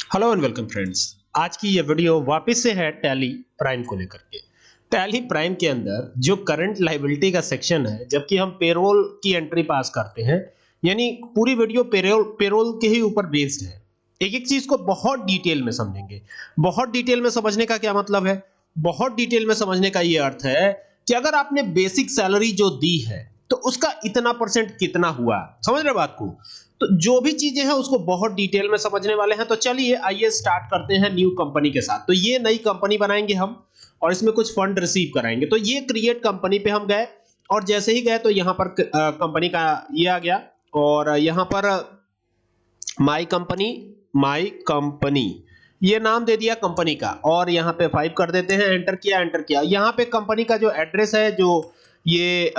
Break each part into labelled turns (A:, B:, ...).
A: Hello and welcome friends. आज की ये वीडियो वापस से है टैली प्राइम को लेकर के। टैली प्राइम के अंदर जो करंट लायबिलिटी का सेक्शन है, जबकि हम पेरोल की एंट्री पास करते हैं, यानी पूरी वीडियो पेरोल के ही ऊपर बेस्ड है। एक एक चीज को बहुत डिटेल में समझेंगे। बहुत डिटेल में समझने का क्या मतलब है? बहुत डिटेल में समझने का ये अर्थ है कि अगर आपने बेसिक सैलरी जो दी है तो उसका इतना परसेंट कितना हुआ, समझ रहे बात को? तो जो भी चीजें हैं उसको बहुत डिटेल में समझने वाले हैं। तो चलिए आइए स्टार्ट करते हैं न्यू कंपनी के साथ। तो ये नई कंपनी बनाएंगे हम और इसमें कुछ फंड रिसीव कराएंगे। तो ये क्रिएट कंपनी पे हम गए और जैसे ही गए तो यहाँ पर कंपनी का ये आ गया और यहाँ पर माई कंपनी ये नाम दे दिया कंपनी का और यहाँ पे 5 कर देते हैं। एंटर किया। यहाँ पे कंपनी का जो एड्रेस है, जो ये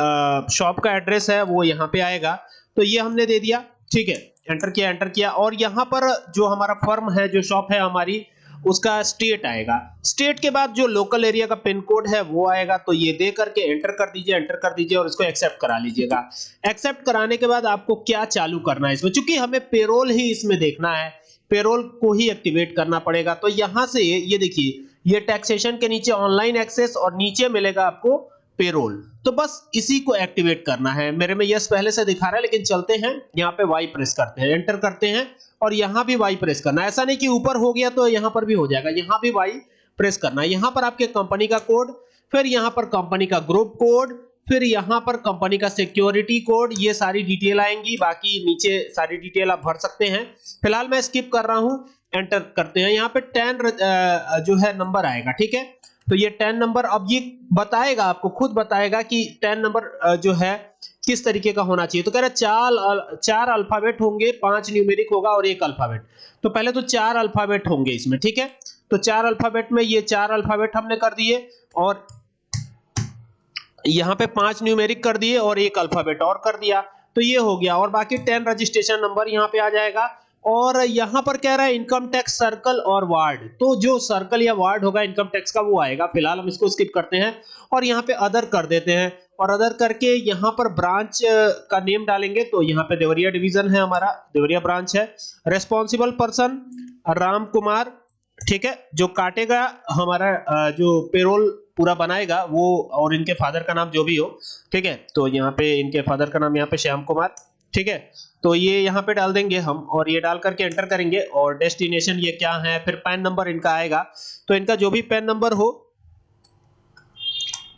A: शॉप का एड्रेस है, वो यहाँ पे आएगा। तो ये हमने दे दिया, ठीक है। एंटर किया और यहाँ पर जो हमारा फर्म है, जो शॉप है हमारी, उसका स्टेट आएगा। स्टेट के बाद जो लोकल एरिया का पिन कोड है वो आएगा। तो ये दे करके एंटर कर दीजिए और इसको एक्सेप्ट करा लीजिएगा। एक्सेप्ट कराने के बाद आपको क्या चालू करना है इसमें, क्योंकि हमें पेरोल ही इसमें देखना है, पेरोल को ही एक्टिवेट करना पड़ेगा। तो यहां से ये देखिए, ये टैक्सेशन के नीचे ऑनलाइन एक्सेस और नीचे मिलेगा आपको पेरोल। तो बस इसी को एक्टिवेट करना है। मेरे में यस पहले से दिखा रहा है, लेकिन चलते हैं यहाँ पे वाई प्रेस करते हैं, एंटर करते हैं और यहाँ भी वाई प्रेस करना है। ऐसा नहीं कि ऊपर हो गया तो यहाँ पर भी हो जाएगा, यहाँ भी वाई प्रेस करना है। यहाँ पर आपके कंपनी का कोड, फिर यहाँ पर कंपनी का ग्रुप कोड, फिर यहाँ पर कंपनी का सिक्योरिटी कोड, ये सारी डिटेल आएंगी। बाकी नीचे सारी डिटेल आप भर सकते हैं। फिलहाल मैं स्किप कर रहा हूं। एंटर करते हैं। यहाँ पे 10 जो है नंबर आएगा, ठीक है। तो ये 10 नंबर अब ये बताएगा, आपको खुद बताएगा कि 10 नंबर जो है किस तरीके का होना चाहिए। तो कह रहा है चार अल्फाबेट होंगे, 5 न्यूमेरिक होगा और 1 अल्फाबेट। तो पहले तो 4 अल्फाबेट होंगे इसमें, ठीक है। तो 4 अल्फाबेट में ये 4 अल्फाबेट हमने कर दिए और यहाँ पे 5 न्यूमेरिक कर दिए और 1 अल्फाबेट और कर दिया। तो ये हो गया और बाकी 10 रजिस्ट्रेशन नंबर यहाँ पे आ जाएगा। और यहाँ पर कह रहा है इनकम टैक्स सर्कल और वार्ड। तो जो सर्कल या वार्ड होगा इनकम टैक्स का वो आएगा। फिलहाल हम इसको स्किप करते हैं और यहाँ पे अदर कर देते हैं और अदर करके यहाँ पर ब्रांच का नेम डालेंगे। तो यहाँ पे देवरिया डिवीजन है, हमारा देवरिया ब्रांच है। रेस्पॉन्सिबल पर्सन राम कुमार, ठीक है। जो काटेगा हमारा जो पेरोल पूरा बनाएगा वो, और इनके फादर का नाम जो भी हो, ठीक है। तो यहाँ पे इनके फादर का नाम यहाँ पे श्याम कुमार, ठीक है। तो ये यहाँ पे डाल देंगे हम और ये डाल करके एंटर करेंगे और डेस्टिनेशन ये क्या है, फिर पैन नंबर इनका आएगा। तो इनका जो भी पैन नंबर हो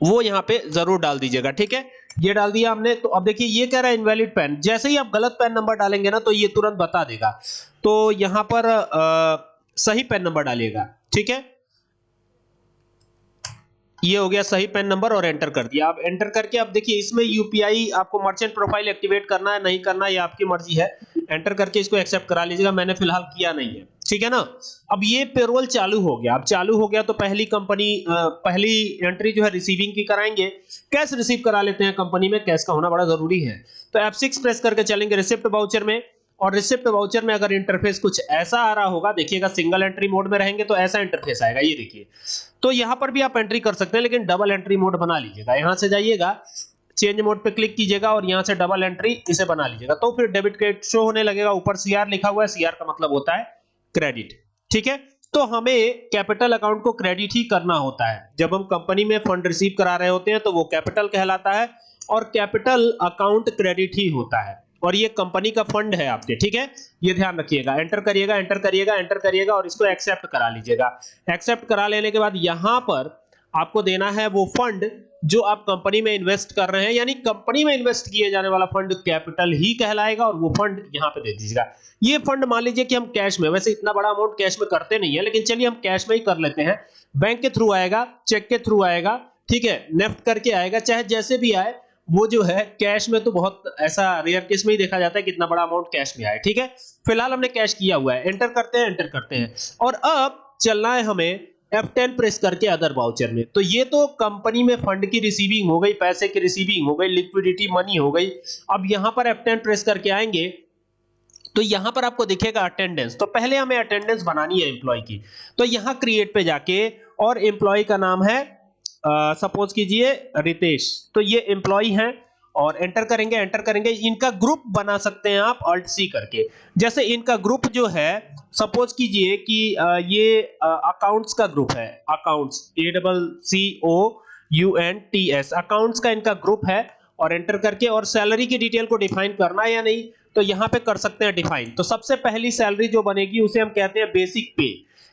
A: वो यहाँ पे जरूर डाल दीजिएगा, ठीक है। ये डाल दिया हमने। तो अब देखिए ये कह रहा है इनवैलिड पैन। जैसे ही आप गलत पैन नंबर डालेंगे ना तो ये तुरंत बता देगा। तो यहाँ पर सही पैन नंबर डालिएगा, ठीक है। ये हो गया सही पैन नंबर और एंटर कर दिया। आप एंटर करके अब देखिए इसमें यूपीआई आपको मर्चेंट प्रोफाइल एक्टिवेट करना है नहीं करना है, ये आपकी मर्जी है। एंटर करके इसको एक्सेप्ट करा लीजिएगा। मैंने फिलहाल किया नहीं है, ठीक है ना। अब ये पेरोल चालू हो गया। अब चालू हो गया तो पहली एंट्री जो है रिसीविंग की कराएंगे। कैश रिसीव करा लेते हैं। कंपनी में कैश का होना बड़ा जरूरी है। तो F6 प्रेस करके चलेंगे रिसिप्ट वाउचर में। और रिसिप्ट वाउचर में अगर इंटरफेस कुछ ऐसा आ रहा होगा, देखिएगा सिंगल एंट्री मोड में रहेंगे तो ऐसा इंटरफेस आएगा, ये देखिए। तो यहां पर भी आप एंट्री कर सकते हैं, लेकिन डबल एंट्री मोड बना लीजिएगा। यहां से जाइएगा, चेंज मोड पे क्लिक कीजिएगा और यहां से डबल एंट्री इसे बना लीजिएगा। तो फिर डेबिट क्रेडिट शो होने लगेगा। ऊपर CR लिखा हुआ है, CR का मतलब होता है क्रेडिट, ठीक है। तो हमें कैपिटल अकाउंट को क्रेडिट ही करना होता है। जब हम कंपनी में फंड रिसीव करा रहे होते हैं तो वो कैपिटल कहलाता है और कैपिटल अकाउंट क्रेडिट ही होता है। और ये कंपनी का फंड है आपके, ठीक है। ये ध्यान रखिएगा। एंटर करिएगा और इसको एक्सेप्ट करा लीजिएगा। एक्सेप्ट करा लेने के बाद यहां पर आपको देना है वो फंड जो आप कंपनी में इन्वेस्ट कर रहे हैं, यानी कंपनी में इन्वेस्ट किए जाने वाला फंड कैपिटल ही कहलाएगा और वो फंड यहां पे दे दीजिएगा। ये फंड मान लीजिए कि हम कैश में, वैसे इतना बड़ा अमाउंट कैश में करते नहीं है, लेकिन चलिए हम कैश में ही कर लेते हैं। बैंक के थ्रू आएगा, चेक के थ्रू आएगा, ठीक है, नेफ्ट करके आएगा, चाहे जैसे भी आए। वो जो है कैश में तो बहुत ऐसा रेयर केस में ही देखा जाता है कि इतना बड़ा अमाउंट कैश में आए, ठीक है। फिलहाल हमने कैश किया हुआ है। एंटर करते हैं और अब चलना है हमें F10 प्रेस करके अदर वाउचर में। तो ये तो कंपनी में फंड की रिसीविंग हो गई, पैसे की रिसीविंग हो गई, लिक्विडिटी मनी हो गई। अब यहां पर F10 प्रेस करके आएंगे तो यहां पर आपको दिखेगा अटेंडेंस। तो पहले हमें अटेंडेंस बनानी है एम्प्लॉय की। तो यहां क्रिएट पे जाके और एम्प्लॉय का नाम है सपोज कीजिए रितेश। तो ये एम्प्लॉय हैं और एंटर करेंगे, इनका ग्रुप बना सकते हैं आप Alt C करके। जैसे इनका ग्रुप जो है, सपोज कीजिए कि ये अकाउंट्स का ग्रुप है, अकाउंट्स ACCOUNTS, अकाउंट्स का इनका ग्रुप है, और एंटर करके और सैलरी की डिटेल को डिफाइन करना है या नहीं, तो यहां पे कर सकते हैं डिफाइन। तो सबसे पहली सैलरी जो बनेगी उसे हम कहते हैं बेसिक पे।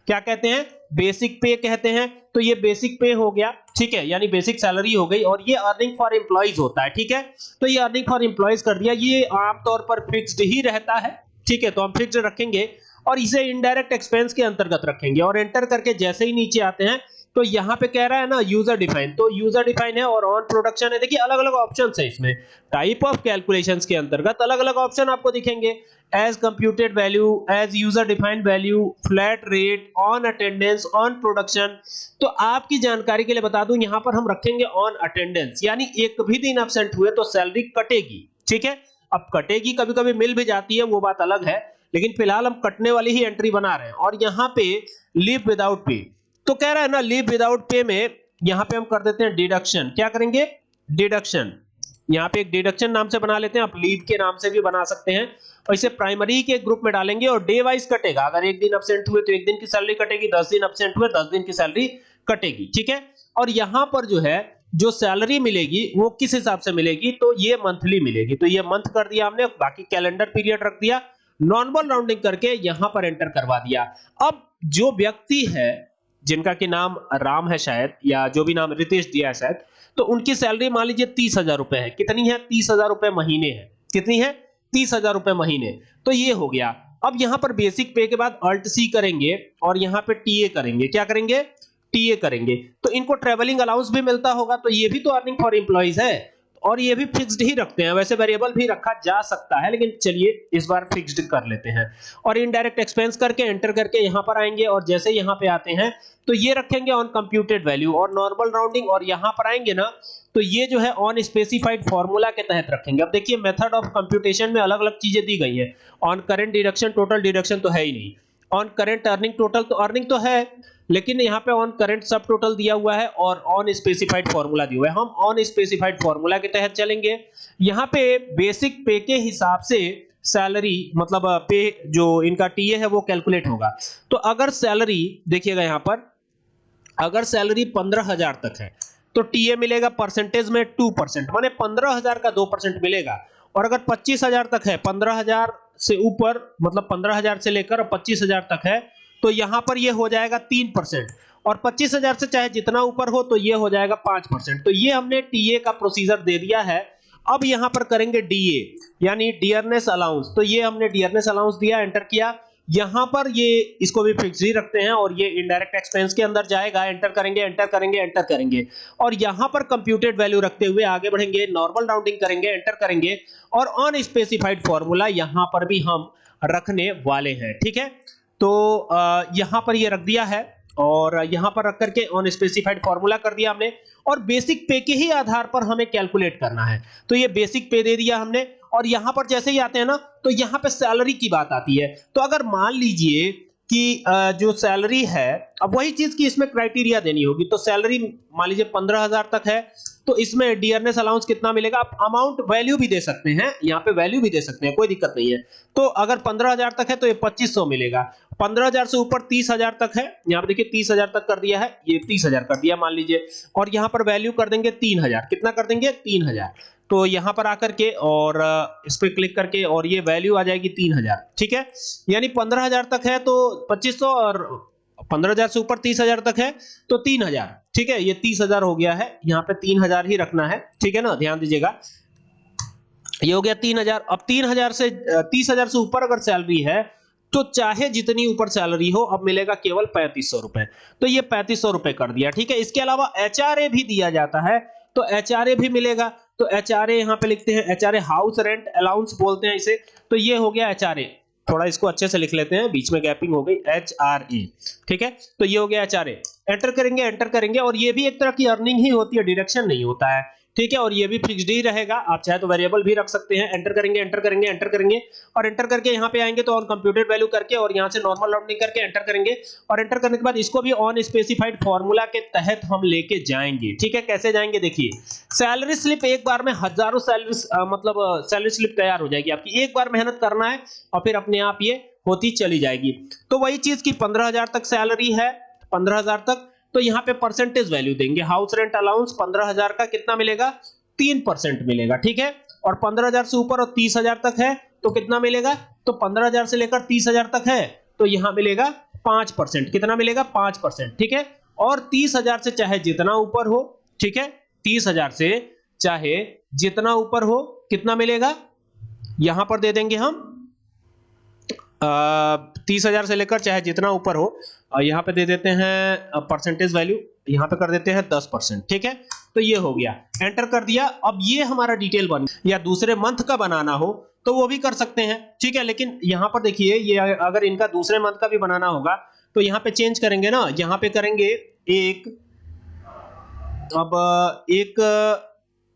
A: क्या कहते हैं? बेसिक पे कहते हैं। तो ये बेसिक पे हो गया, ठीक है, यानी बेसिक सैलरी हो गई, और ये अर्निंग फॉर एम्प्लॉइज होता है, ठीक है। तो ये अर्निंग फॉर एम्प्लॉइज कर दिया, ये आमतौर पर फिक्स्ड ही रहता है, ठीक है, तो हम फिक्स्ड रखेंगे और इसे इनडायरेक्ट एक्सपेंस के अंतर्गत रखेंगे। और एंटर करके जैसे ही नीचे आते हैं तो यहाँ पे कह रहा है ना यूजर डिफाइन, तो यूजर डिफाइन है और ऑन प्रोडक्शन है। देखिए अलग अलग ऑप्शंस है इसमें, टाइप ऑफ कैलकुलेशंस के अंतर्गत अलग अलग ऑप्शन आपको दिखेंगे, as computed value, as user defined value, flat rate, on attendance, on production. तो आपकी जानकारी के लिए बता दूं, यहां पर हम रखेंगे ऑन अटेंडेंस, यानी एक भी दिन एब्सेंट हुए तो सैलरी कटेगी, ठीक है। अब कटेगी, कभी कभी मिल भी जाती है, वो बात अलग है, लेकिन फिलहाल हम कटने वाली ही एंट्री बना रहे हैं। और यहाँ पे लीव विदाउट पे, तो कह रहा है ना लीव विदाउट पे में यहाँ पे हम कर देते हैं डिडक्शन। क्या करेंगे? डिडक्शन। यहाँ पे एक डिडक्शन नाम से बना लेते हैं, आप लीव के नाम से भी बना सकते हैं, और इसे प्राइमरी के ग्रुप में डालेंगे और डे वाइज कटेगा। अगर एक दिन एब्सेंट हुए तो एक दिन की सैलरी कटेगी, 10 दिन एब्सेंट हुए 10 दिन की सैलरी कटेगी, ठीक है। और यहाँ पर जो है जो सैलरी मिलेगी वो किस हिसाब से मिलेगी, तो ये मंथली मिलेगी, तो ये मंथ कर दिया हमने, बाकी कैलेंडर पीरियड रख दिया, नॉर्मल राउंडिंग करके यहां पर एंटर करवा दिया। अब जो व्यक्ति है जिनका कि नाम राम है शायद, या जो भी नाम रितेश दिया है शायद, तो उनकी सैलरी मान लीजिए 30,000 रुपए है। कितनी है? 30,000 रुपए महीने है। कितनी है? 30,000 रुपए महीने। तो ये हो गया। अब यहां पर बेसिक पे के बाद Alt C करेंगे और यहां पे TA करेंगे। क्या करेंगे? TA करेंगे। तो इनको ट्रेवलिंग अलाउंस भी मिलता होगा, तो ये भी तो अर्निंग फॉर एम्प्लॉइज है, और ये भी फिक्स्ड ही रखते हैं। वैसे वेरिएबल भी रखा जा सकता है, लेकिन चलिए इस बार फिक्स्ड कर लेते हैं। और इनडायरेक्ट एक्सपेंस करके एंटर करके यहां पर आएंगे, और जैसे यहां पे आते हैं तो ये रखेंगे ऑन कंप्यूटेड वैल्यू और नॉर्मल राउंडिंग, और यहां पर आएंगे ना तो ये जो है ऑन स्पेसिफाइड फार्मूला के तहत रखेंगे। अब देखिए मेथड ऑफ कंप्यूटेशन में अलग अलग चीजें दी गई है। On current deduction, total deduction तो है ही नहीं। ऑन करंट अर्निंग, टोटल तो अर्निंग तो है, लेकिन यहाँ पे ऑन करंट सब टोटल दिया हुआ है और ऑन स्पेसिफाइड फार्मूला दिया हुआ है। हम ऑन स्पेसिफाइड फार्मूला के तहत चलेंगे। यहाँ पे बेसिक पे के हिसाब से सैलरी, मतलब पे जो इनका टीए है वो कैलकुलेट होगा। तो अगर सैलरी देखिएगा यहाँ पर, अगर सैलरी 15,000 तक है तो टीए मिलेगा परसेंटेज में 2%, माने 15,000 का 2% मिलेगा। और अगर 25,000 तक है, 15,000 से ऊपर, मतलब 15,000 से लेकर 25,000 तक है, तो यहां पर ये हो जाएगा 3%, और 25,000 से चाहे जितना ऊपर हो तो ये हो जाएगा 5%। तो ये हमने टीए का प्रोसीजर दे दिया है। अब यहां पर करेंगे डीए, यानी डियरनेस अलाउंस। तो ये हमने डियरनेस अलाउंस दिया, एंटर किया। यहां पर ये इसको भी फिक्स ही रखते हैं, और ये इनडायरेक्ट एक्सपेंस के अंदर जाएगा। एंटर करेंगे, एंटर करेंगे, एंटर करेंगे, और यहां पर कंप्यूटेड वैल्यू रखते हुए आगे बढ़ेंगे, नॉर्मल राउंडिंग करेंगे, एंटर करेंगे, और ऑन स्पेसिफाइड फार्मूला यहां पर भी हम रखने वाले हैं, ठीक है। तो यहां पर ये रख दिया है, और यहां पर रख करके ऑन स्पेसिफाइड फार्मूला कर दिया हमने, और बेसिक पे के ही आधार पर हमें कैलकुलेट करना है। तो ये बेसिक पे दे दिया हमने, और यहां पर जैसे ही आते हैं ना तो यहां पे सैलरी की बात आती है। तो अगर मान लीजिए कि जो सैलरी है, अब वही चीज की इसमें क्राइटेरिया देनी होगी। तो सैलरी मान लीजिए 15,000 तक है, तो इसमें डियरनेस अलाउंस कितना मिलेगा? आप अमाउंट वैल्यू भी दे सकते हैं, यहाँ पे वैल्यू भी दे सकते हैं, कोई दिक्कत नहीं है। तो अगर 15,000 तक है तो ये 2500 मिलेगा। 15,000 से ऊपर 30,000 तक है, यहाँ पे देखिए 30,000 तक कर दिया है, ये 30,000 कर दिया मान लीजिए, और यहाँ पर वैल्यू कर देंगे 3,000। कितना कर देंगे? 3,000। तो यहां पर आकर के और इस पे क्लिक करके, और ये वैल्यू आ जाएगी 3,000, ठीक है। यानी 15,000 तक है तो 2500, और 15,000 से ऊपर 30,000 तक है तो 3,000, ठीक है। ये 30,000 हो गया है, यहाँ पे 3,000 ही रखना है, ठीक है ना, ध्यान दीजिएगा। ये हो गया 3,000। अब 3,000 से 30,000 से ऊपर अगर सैलरी है तो चाहे जितनी ऊपर सैलरी हो, अब मिलेगा केवल 3,500 रुपए। तो ये 3,500 रुपए कर दिया, ठीक है। इसके अलावा एचआरए भी दिया जाता है, तो एचआरए भी मिलेगा। तो एचआरए यहां पे लिखते हैं, एचआरए हाउस रेंट अलाउंस बोलते हैं इसे। तो ये हो गया एचआरए, थोड़ा इसको अच्छे से लिख लेते हैं, बीच में गैपिंग हो गई, एचआरए, ठीक है। तो ये हो गया एचआरए। एंटर करेंगे, एंटर करेंगे, और ये भी एक तरह की अर्निंग ही होती है, डिडक्शन नहीं होता है, ठीक है, और ये भी फिक्स्ड ही रहेगा, आप चाहे तो वेरिएबल भी रख सकते हैं। एंटर करेंगे एंटर करेंगे एंटर करेंगे और एंटर करके यहाँ पे आएंगे तो ऑन कंप्यूटेड वैल्यू करके और यहाँ से नॉर्मल राउंडिंग करके एंटर करेंगे और एंटर करने के बाद इसको भी ऑन स्पेसिफाइड फार्मूला के तहत हम लेके जाएंगे। ठीक है, कैसे जाएंगे देखिए, सैलरी स्लिप एक बार में हजारों सैलरी स्लिप तैयार हो जाएगी आपकी, एक बार मेहनत करना है और फिर अपने आप ये होती चली जाएगी। तो वही चीज की 15,000 तक सैलरी है, 15,000 तक, तो यहाँ पे परसेंटेज वैल्यू देंगे। हाउस रेंट अलाउंस 15,000 का कितना मिलेगा, 3% मिलेगा। ठीक है, और 15,000 से ऊपर और 30,000 तक है तो कितना मिलेगा, तो 15,000 से लेकर 30,000 तक है तो यहाँ मिलेगा 5%। कितना मिलेगा, 5%। ठीक है, और 30,000 से चाहे जितना ऊपर हो, ठीक है, 30,000 से चाहे जितना ऊपर हो कितना मिलेगा, यहां पर दे देंगे हम 30,000 से लेकर चाहे जितना ऊपर हो, यहाँ पे दे देते हैं परसेंटेज वैल्यू, यहाँ पे कर देते हैं 10%। ठीक है, तो ये हो गया, एंटर कर दिया। अब ये हमारा डिटेल बन, या दूसरे मंथ का बनाना हो तो वो भी कर सकते हैं। ठीक है, लेकिन यहाँ पर देखिए, ये अगर इनका दूसरे मंथ का भी बनाना होगा तो यहाँ पे चेंज करेंगे ना, यहाँ पे करेंगे एक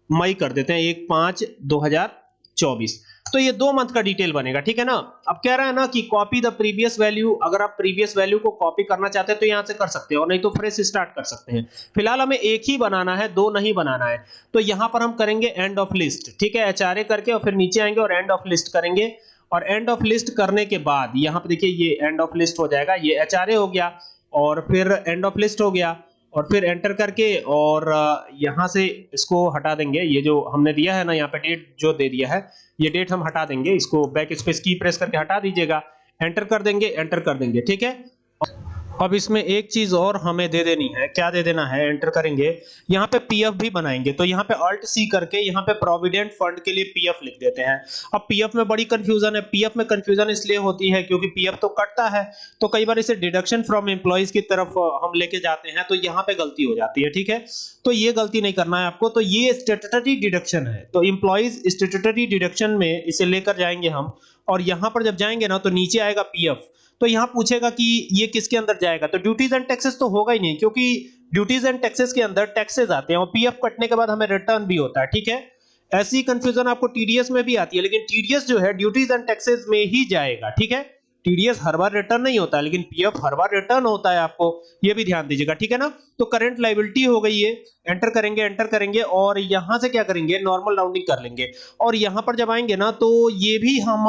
A: मई कर देते हैं, 1/5/2024, तो ये 2 मंथ का डिटेल बनेगा। ठीक है ना, अब कह रहा है ना कि कॉपी द प्रीवियस वैल्यू, अगर आप प्रीवियस वैल्यू को कॉपी करना चाहते हैं तो यहां से कर सकते हैं और नहीं तो फ्रेश स्टार्ट कर सकते हैं। फिलहाल हमें एक ही बनाना है, 2 नहीं बनाना है, तो यहां पर हम करेंगे एंड ऑफ लिस्ट। ठीक है, HRA करके और फिर नीचे आएंगे और एंड ऑफ लिस्ट करेंगे और एंड ऑफ लिस्ट करने के बाद यहाँ पे देखिए ये एंड ऑफ लिस्ट हो जाएगा, ये HRA हो गया और फिर एंड ऑफ लिस्ट हो गया और फिर एंटर करके और यहाँ से इसको हटा देंगे। ये जो हमने दिया है ना, यहाँ पे डेट जो दे दिया है, ये डेट हम हटा देंगे, इसको बैक स्पेस की प्रेस करके हटा दीजिएगा, एंटर कर देंगे, एंटर कर देंगे। ठीक है, अब इसमें एक चीज और हमें दे देनी है, क्या दे देना है, एंटर करेंगे, यहाँ पे पीएफ भी बनाएंगे, तो यहाँ पे Alt C करके यहाँ पे प्रोविडेंट फंड के लिए पीएफ लिख देते हैं। अब पीएफ में बड़ी कंफ्यूजन है, पीएफ में कंफ्यूजन इसलिए होती है क्योंकि पीएफ तो कटता है, तो कई बार इसे डिडक्शन फ्रॉम एम्प्लॉइज की तरफ हम लेके जाते हैं तो यहाँ पे गलती हो जाती है। ठीक है, तो ये गलती नहीं करना है आपको, तो ये स्टैट्यूटरी डिडक्शन है, तो एम्प्लॉइज स्टैट्यूटरी डिडक्शन में इसे लेकर जाएंगे हम और यहाँ पर जब जाएंगे ना तो नीचे आएगा पीएफ, तो यहां पूछेगा कि ये किसके अंदर जाएगा, तो ड्यूटीज एंड टैक्सेस तो होगा ही नहीं क्योंकि ड्यूटीज एंड टैक्सेस के अंदर टैक्सेस आते हैं और पीएफ कटने के बाद हमें रिटर्न भी होता है। ठीक है, ऐसी कंफ्यूजन आपको टीडीएस में भी आती है, लेकिन टीडीएस जो है ड्यूटीज एंड टैक्सेस में ही जाएगा। ठीक है, टीडीएस हर बार रिटर्न नहीं होता है, लेकिन पीएफ हर बार रिटर्न होता है, आपको ये भी ध्यान दीजिएगा। ठीक है ना, तो करंट लायबिलिटी हो गई है, एंटर करेंगे और यहां से क्या करेंगे, नॉर्मल राउंडिंग कर लेंगे और यहां पर जब आएंगे ना तो ये भी हम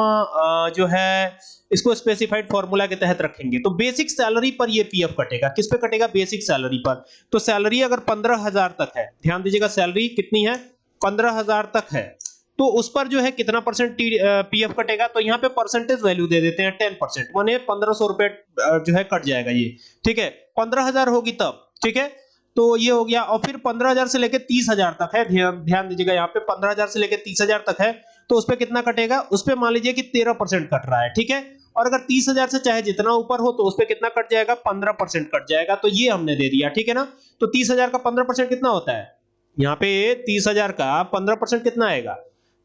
A: जो है इसको स्पेसिफाइड फार्मूला के तहत रखेंगे। तो बेसिक सैलरी पर ये पीएफ कटेगा, किस पे कटेगा, बेसिक सैलरी पर। तो सैलरी अगर 15,000 तक है, ध्यान दीजिएगा, सैलरी कितनी है, 15,000 तक है, तो उस पर जो है कितना परसेंट पीएफ कटेगा, तो यहाँ पे परसेंटेज वैल्यू दे देते हैं 10%, माने 1,500 रुपए जो है कट जाएगा ये। ठीक है, 15,000 होगी तब। ठीक है, तो ये हो गया और फिर 15,000 से लेके 30,000 तक है, ध्यान दीजिएगा, यहाँ पे 15,000 से लेके 30,000 तक है, तो उस पे कितना कटेगा, उस पे मान लीजिए कि 13% कट रहा है। ठीक है, और अगर 30,000 से चाहे जितना ऊपर हो तो उस पे कितना कट जाएगा, 15% कट जाएगा, तो ये हमने दे दिया। ठीक है ना, तो 30,000 का 15% कितना होता है, यहाँ पे 30,000 का 15% कितना आएगा,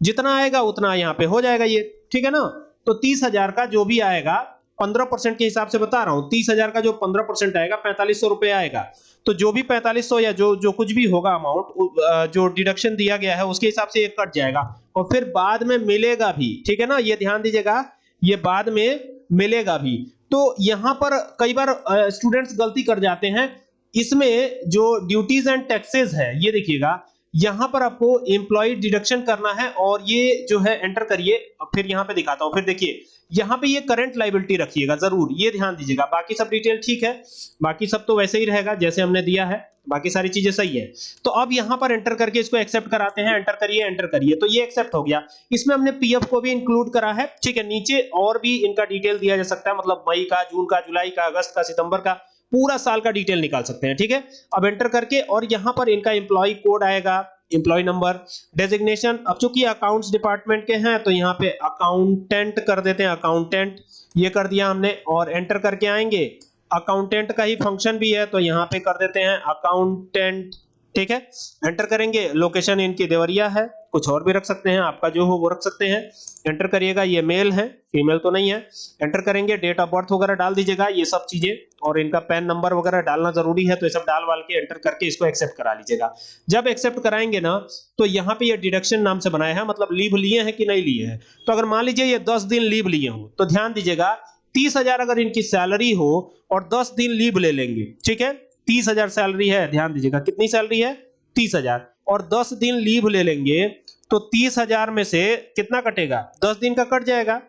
A: जितना आएगा उतना यहाँ पे हो जाएगा ये। ठीक है ना, तो 30,000 का जो भी आएगा 15% के हिसाब से बता रहा हूं, 30,000 का जो 15% आएगा 4,500 रुपए आएगा, तो जो भी 4,500 या जो कुछ भी होगा अमाउंट जो डिडक्शन दिया गया है उसके हिसाब से ये कट जाएगा और फिर बाद में मिलेगा भी। ठीक है ना, ये ध्यान दीजिएगा, ये बाद में मिलेगा भी। तो यहां पर कई बार स्टूडेंट्स गलती कर जाते हैं, इसमें जो ड्यूटीज एंड टैक्सेस है, ये देखिएगा, यहां पर आपको एम्प्लॉय डिडक्शन करना है और ये जो है एंटर करिए, फिर यहां पे दिखाता हूं, फिर देखिए यहां पे ये करंट लायबिलिटी रखिएगा जरूर, ये ध्यान दीजिएगा। बाकी सब डिटेल ठीक है, बाकी सब तो वैसे ही रहेगा जैसे हमने दिया है, बाकी सारी चीजें सही है। तो अब यहां पर एंटर करके इसको एक्सेप्ट कराते हैं, एंटर करिए, तो ये एक्सेप्ट हो गया। इसमें हमने पीएफ को भी इंक्लूड करा है। ठीक है, नीचे और भी इनका डिटेल दिया जा सकता है, मतलब मई का, जून का, जुलाई का, अगस्त का, सितंबर का, पूरा साल का डिटेल निकाल सकते हैं। ठीक है, अब एंटर करके और यहां पर इनका एम्प्लॉय कोड आएगा, एम्प्लॉय नंबर, डेजिग्नेशन, अब चूंकि अकाउंट्स डिपार्टमेंट के हैं तो यहाँ पे अकाउंटेंट कर देते हैं, अकाउंटेंट, ये कर दिया हमने और एंटर करके आएंगे। अकाउंटेंट का ही फंक्शन भी है तो यहाँ पे कर देते हैं अकाउंटेंट ठीक है। एंटर करेंगे, लोकेशन इनकी देवरिया है, कुछ और भी रख सकते हैं, आपका जो हो वो रख सकते हैं। एंटर करिएगा, ये मेल है, फीमेल तो नहीं है। एंटर करेंगे, डेट ऑफ बर्थ वगैरह डाल दीजिएगा, ये सब चीजें, और इनका पैन नंबर वगैरह डालना जरूरी है, तो ये सब डाल वाल के एंटर करके इसको एक्सेप्ट करा लीजिएगा। जब एक्सेप्ट कराएंगे ना, तो यहाँ पे ये डिडक्शन नाम से बनाया है, मतलब लीव लिए हैं कि नहीं लिए हैं। तो अगर मान लीजिए ये 10 दिन लीव लिए हो, तो ध्यान दीजिएगा 30,000 अगर इनकी सैलरी हो और 10 दिन लीव ले लेंगे, ठीक है, 30,000 सैलरी है, ध्यान दीजिएगा कितनी सैलरी है, 30,000, और 10 दिन लीव ले लेंगे, तो 30,000 में से कितना कटेगा, 10 दिन का कट जाएगा,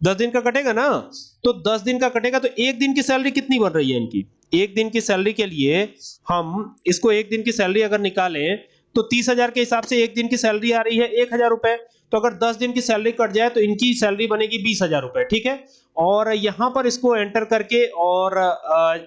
A: 10 दिन का कटेगा ना। तो 10 दिन का कटेगा, तो एक दिन की सैलरी कितनी बन रही है इनकी, एक दिन की सैलरी के लिए हम इसको एक दिन की सैलरी अगर निकालें, तो 30,000 के हिसाब से एक दिन की सैलरी आ रही है 1,000 रुपए। तो अगर 10 दिन की सैलरी कट जाए तो इनकी सैलरी बनेगी 20,000 रुपए, ठीक है। और यहां पर इसको एंटर करके और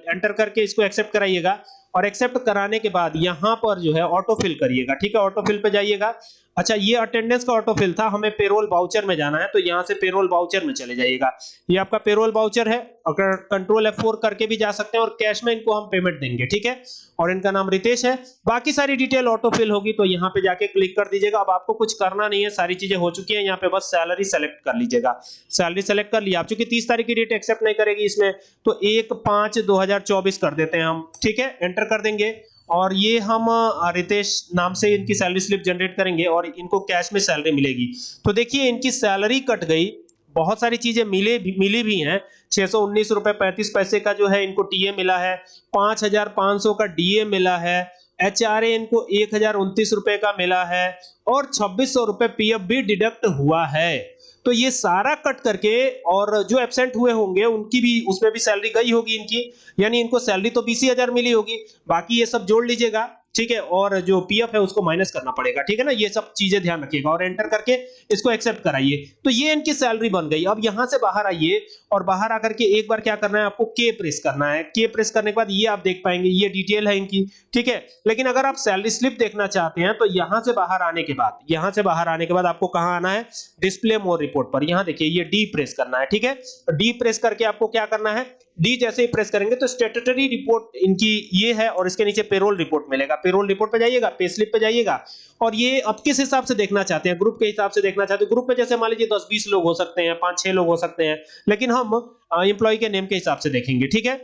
A: एंटर करके इसको एक्सेप्ट कराइएगा, और एक्सेप्ट कराने के बाद यहां पर जो है ऑटो फिल करिएगा, ठीक है, ऑटो फिल पे जाइएगा। अच्छा, ये अटेंडेंस का ऑटो फिल था, हमें पेरोल वाउचर में जाना है, तो यहां से पेरोल वाउचर में चले जाइएगा। ये आपका पेरोल वाउचर है, अगर कंट्रोल F4 करके भी जा सकते हैं, और कैश में इनको हम पेमेंट देंगे, ठीक है। और इनका नाम रितेश है, बाकी सारी डिटेल ऑटो फिल होगी, तो यहाँ पे जाके क्लिक कर दीजिएगा। अब आपको कुछ करना नहीं है, सारी चीजें हो चुकी हैं, यहाँ पे बस सैलरी सेलेक्ट कर लीजिएगा। सैलरी सेलेक्ट कर लिया आप, चूंकि 30 तारीख की डेट एक्सेप्ट नहीं करेगी इसमें, तो 1/5/2024 कर देते हैं हम, ठीक है, एंटर कर देंगे। और ये हम रितेश नाम से इनकी सैलरी स्लिप जनरेट करेंगे, और इनको कैश में सैलरी मिलेगी। तो देखिए इनकी सैलरी कट गई, बहुत सारी चीजें मिली भी हैं। 619 रुपए 35 पैसे का जो है इनको टीए मिला है, 5,500 का डीए मिला है, एचआरए इनको 1,029 रुपए का मिला है, और 2,600 रुपए पीएफ भी डिडक्ट हुआ है। तो ये सारा कट करके, और जो एब्सेंट हुए होंगे उनकी भी, उसमें भी सैलरी गई होगी इनकी, यानी इनको सैलरी तो 20,000 मिली होगी, बाकी ये सब जोड़ लीजिएगा, ठीक है, और जो पीएफ है उसको माइनस करना पड़ेगा, ठीक है ना। ये सब चीजें ध्यान रखिएगा, और एंटर करके इसको एक्सेप्ट कराइए। तो ये इनकी सैलरी बन गई। अब यहां से बाहर आइए, और बाहर आकर के एक बार क्या करना है आपको, के प्रेस करना है। के प्रेस करने के बाद ये आप देख पाएंगे, ये डिटेल है इनकी, ठीक है। लेकिन अगर आप सैलरी स्लिप देखना चाहते हैं, तो यहां से बाहर आने के बाद, आपको कहां आना है, डिस्प्ले मोर रिपोर्ट पर। यहां देखिए ये डी प्रेस करना है, ठीक है। डी प्रेस करके आपको क्या करना है, डी जैसे ही प्रेस करेंगे तो स्टैट्यूटरी रिपोर्ट इनकी ये है, और इसके नीचे पेरोल रिपोर्ट मिलेगा। पेरोल रिपोर्ट पे जाइएगा, पे स्लिप पे जाइएगा, और ये अब किस हिसाब से देखना चाहते हैं, ग्रुप के हिसाब से देखना चाहते हैं। ग्रुप में जैसे मान लीजिए 10-20 लोग हो सकते हैं, 5-6 लोग हो सकते हैं, लेकिन हम एम्प्लॉय के नेम के हिसाब से देखेंगे, ठीक है।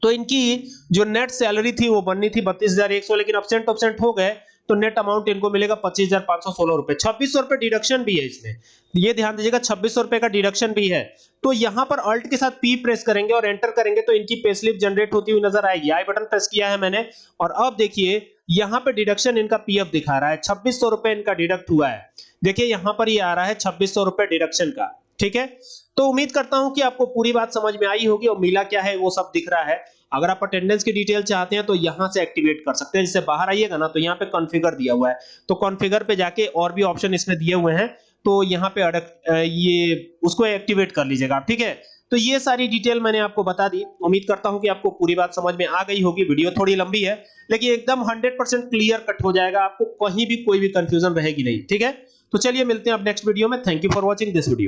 A: तो इनकी जो नेट सैलरी थी वो बननी थी 32,100, लेकिन अब्सेंट हो गए, तो नेट अमाउंट इनको मिलेगा 25,516 रुपए। 2,600 रुपए डिडक्शन भी है इसमें, ये ध्यान दीजिएगा, 2,600 रुपए का डिडक्शन भी है। तो यहां पर अल्ट के साथ पी प्रेस करेंगे और एंटर करेंगे, तो इनकी पे स्लिप जनरेट होती हुई नजर आएगी। आई बटन प्रेस किया है मैंने, और अब देखिए यहां पे डिडक्शन इनका पीएफ दिखा रहा है, 2,600 रुपए इनका डिडक्ट हुआ है। देखिए यहां पर ये आ रहा है 2,600 रुपए डिडक्शन का, ठीक है। तो उम्मीद करता हूं कि आपको पूरी बात समझ में आई होगी, और मिला क्या है वो सब दिख रहा है। अगर आप अटेंडेंस की डिटेल चाहते हैं तो यहां से एक्टिवेट कर सकते हैं। जिससे बाहर आइएगा ना, तो यहाँ पे कॉन्फ़िगर दिया हुआ है, तो कॉन्फ़िगर पे जाके और भी ऑप्शन इसमें दिए हुए हैं, तो यहाँ पे ये उसको एक्टिवेट कर लीजिएगा, ठीक है। तो ये सारी डिटेल मैंने आपको बता दी। उम्मीद करता हूं कि आपको पूरी बात समझ में आ गई होगी। वीडियो थोड़ी लंबी है, लेकिन एकदम 100% क्लियर कट हो जाएगा, आपको कहीं भी कोई भी कंफ्यूजन रहेगी नहीं, ठीक है। तो चलिए मिलते हैं अब नेक्स्ट वीडियो में। Thank you for watching this video.